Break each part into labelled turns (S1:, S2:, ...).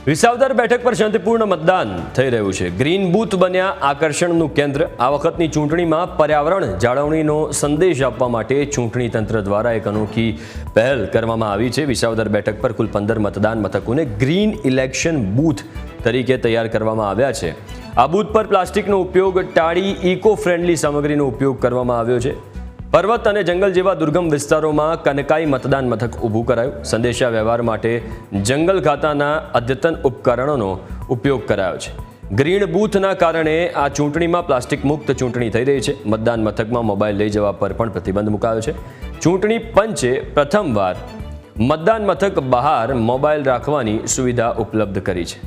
S1: વિસાવદર બેઠક પર શાંતિપૂર્ણ મતદાન થઈ રહ્યું છે। ગ્રીન બૂથ બન્યા આકર્ષણનું કેન્દ્ર। આ વખતની ચૂંટણીમાં પર્યાવરણ જાળવણીનો સંદેશ આપવા માટે ચૂંટણી તંત્ર દ્વારા એક અનોખી પહેલ કરવામાં આવી છે। વિસાવદર બેઠક પર કુલ 15 મતદાન મથકોને ગ્રીન ઇલેક્શન બૂથ તરીકે તૈયાર કરવામાં આવ્યા છે। આ બૂથ પર પ્લાસ્ટિકનો ઉપયોગ ટાળી ઇકો ફ્રેન્ડલી સામગ્રીનો ઉપયોગ કરવામાં આવ્યો છે। પર્વત અને જંગલ જેવા દુર્ગમ વિસ્તારોમાં કનકાઈ મતદાન મથક ઊભું કરાયું। સંદેશા વ્યવહાર માટે જંગલ ખાતાના અદ્યતન ઉપકરણોનો ઉપયોગ કરાયો છે। ગ્રીન બૂથના કારણે આ ચૂંટણીમાં પ્લાસ્ટિક મુક્ત ચૂંટણી થઈ રહી છે। મતદાન મથકમાં મોબાઈલ લઈ જવા પર પણ પ્રતિબંધ મુકાયો છે। ચૂંટણી પંચે પ્રથમવાર મતદાન મથક બહાર મોબાઈલ રાખવાની સુવિધા ઉપલબ્ધ કરી છે।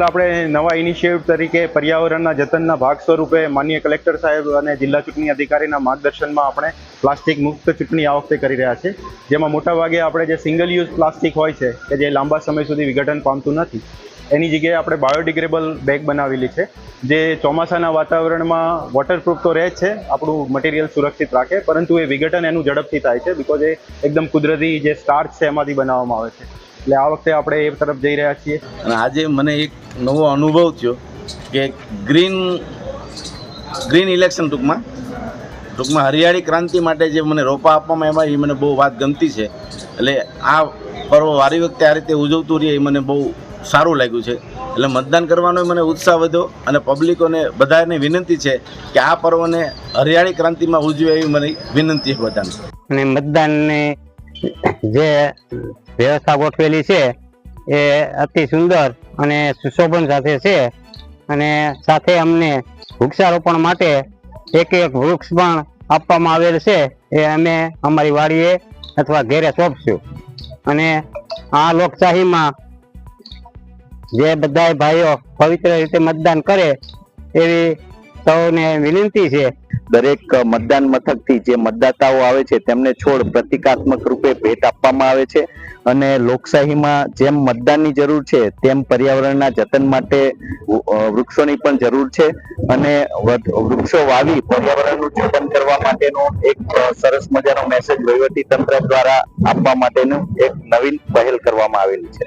S2: આપણે નવા ઇનિશિયેટિવ તરીકે પર્યાવરણના જતનના ભાગ સ્વરૂપે માનનીય કલેક્ટર સાહેબ અને જિલ્લા ચૂંટણી અધિકારીના માર્ગદર્શનમાં આપણે પ્લાસ્ટિક મુક્ત ચૂંટણી આ વખતે કરી રહ્યા છે। જેમાં મોટાભાગે આપણે જે સિંગલ યુઝ પ્લાસ્ટિક હોય છે કે જે લાંબા સમય સુધી વિઘટન પામતું નથી, એની જગ્યાએ આપણે બાયોડિગ્રેડેબલ બેગ બનાવેલી છે, જે ચોમાસાના વાતાવરણમાં વોટરપ્રૂફ તો રહે જ છે, આપણું મટીરિયલ સુરક્ષિત રાખે, પરંતુ એ વિઘટન એનું ઝડપથી થાય છે બિકોઝ એ એકદમ કુદરતી જે સ્ટાર્ચ છે એમાંથી બનાવવામાં આવે છે। એટલે આ વખતે આપણે એ તરફ જઈ રહ્યા છીએ।
S3: અને આજે મને એક નવો અનુભવ થયો કે ગ્રીન ઇલેક્શન ટૂંકમાં હરિયાળી ક્રાંતિ માટે જે મને રોપા આપવામાં આવ્યા એ મને બહુ વાત ગમતી છે। એટલે આ પર્વ વારી વખતે આ રીતે ઉજવતું રહે એ મને બહુ સારું લાગ્યું છે। એટલે મતદાન કરવાનો મને ઉત્સાહ વધ્યો અને પબ્લિકોને બધાને વિનંતી છે કે આ પર્વને હરિયાળી ક્રાંતિમાં ઉજવે એવી મને વિનંતી છે બધાને।
S4: અને મતદાનને જે વ્યવસ્થા ગોઠવેલી છે એ અતિ સુંદર અને સુશોભન સાથે છે। અને સાથે અમને વૃક્ષારોપણ માટે એક વૃક્ષ પણ આપવામાં આવેલ છે, એ અમે અમારી વાડીએ અથવા ઘેરે સોંપશું। અને આ લોકશાહીમાં જે બધા ભાઈઓ પવિત્ર રીતે મતદાન કરે એવી સૌને વિનંતી છે।
S5: દરેક મતદાન મથકથી જે મતદાતાઓ આવે છે તેમને છોડ પ્રતિકાત્મક રૂપે ભેટ આપવામાં આવે છે। અને લોકશાહીમાં જેમ મતદાનની જરૂર છે તેમ પર્યાવરણના જતન માટે વૃક્ષોની પણ જરૂર છે। અને વૃક્ષો વાવી પર્યાવરણનું જતન કરવા માટેનો એક સરસ મજાનો મેસેજ વહીવટી તંત્ર દ્વારા આપવા માટેનું એક નવીન પહેલ કરવામાં આવેલી છે।